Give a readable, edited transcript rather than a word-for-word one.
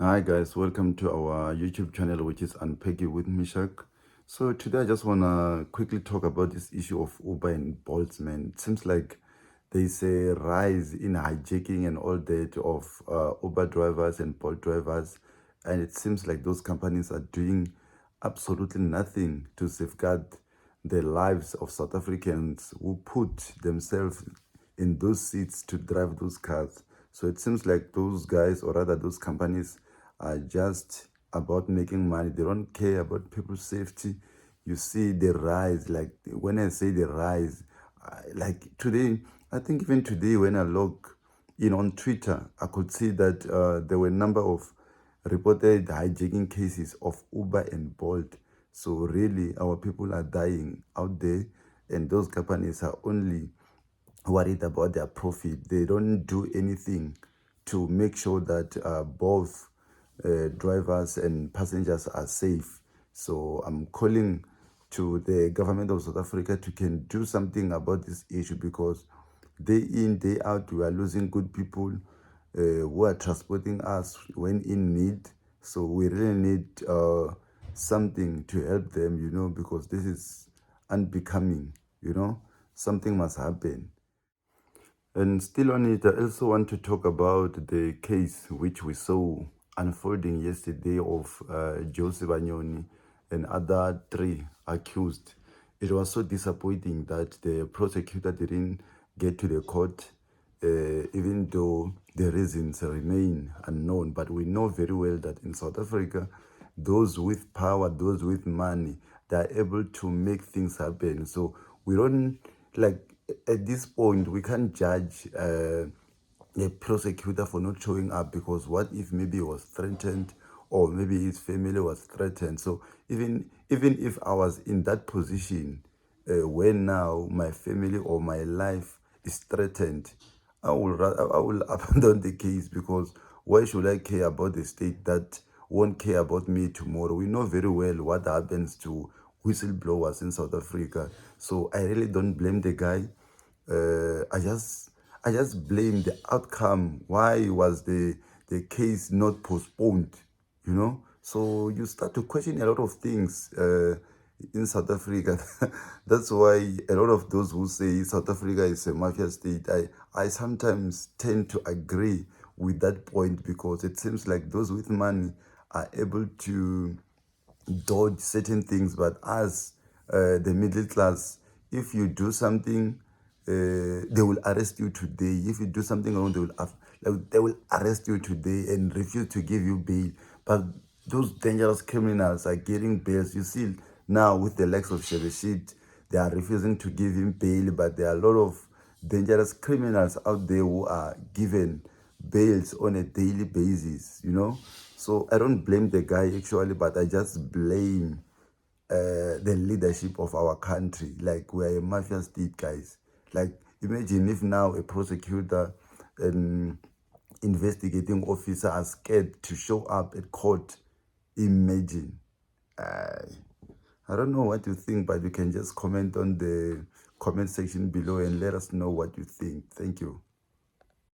Hi guys, welcome to our YouTube channel, which is Unpeggy with Mishak. So today I just wanna quickly talk about this issue of Uber and Bolt, man. It seems like there's a rise in hijacking and all that of Uber drivers and Bolt drivers, and it seems like those companies are doing absolutely nothing to safeguard the lives of South Africans who put themselves in those seats to drive those cars. So it seems like those guys, or rather those companies, are just about making money. They don't care about people's safety. You see the rise, like when I say the rise, like today, I think even today when I log in on Twitter, I could see that there were a number of reported hijacking cases of Uber and Bolt. So really, our people are dying out there, and those companies are only worried about their profit. They don't do anything to make sure that both drivers and passengers are safe. So I'm calling to the government of South Africa to can do something about this issue, because day in, day out, we are losing good people who are transporting us when in need. So we really need something to help them, because this is unbecoming, something must happen. And still on it, I also want to talk about the case which we saw unfolding yesterday of Jose Banyoni and other three accused. It was so disappointing that the prosecutor didn't get to the court, even though the reasons remain unknown. But we know very well that in South Africa, those with power, those with money, they're able to make things happen. So we don't, like, at this point, we can't judge a prosecutor for not showing up, because what if maybe he was threatened, or maybe his family was threatened. So even if I was in that position, where now my family or my life is threatened, I will abandon the case, because why should I care about the state that won't care about me tomorrow? We know very well what happens to whistleblowers in South Africa. So I really don't blame the guy. I just blame the outcome. Why was the case not postponed? So you start to question a lot of things in South Africa. That's why a lot of those who say South Africa is a mafia state, I sometimes tend to agree with that point, because it seems like those with money are able to dodge certain things, but as the middle class, if you do something, they will arrest you today. If you do something wrong, they will arrest you today and refuse to give you bail. But those dangerous criminals are getting bails. You see now with the likes of Shebeshit, they are refusing to give him bail, but there are a lot of dangerous criminals out there who are given bails on a daily basis. So I don't blame the guy actually, but I just blame the leadership of our country. Like, we're a mafia state, guys. Like, imagine if now a prosecutor and investigating officer are scared to show up at court. Imagine. I don't know what you think, but you can just comment on the comment section below and let us know what you think. Thank you.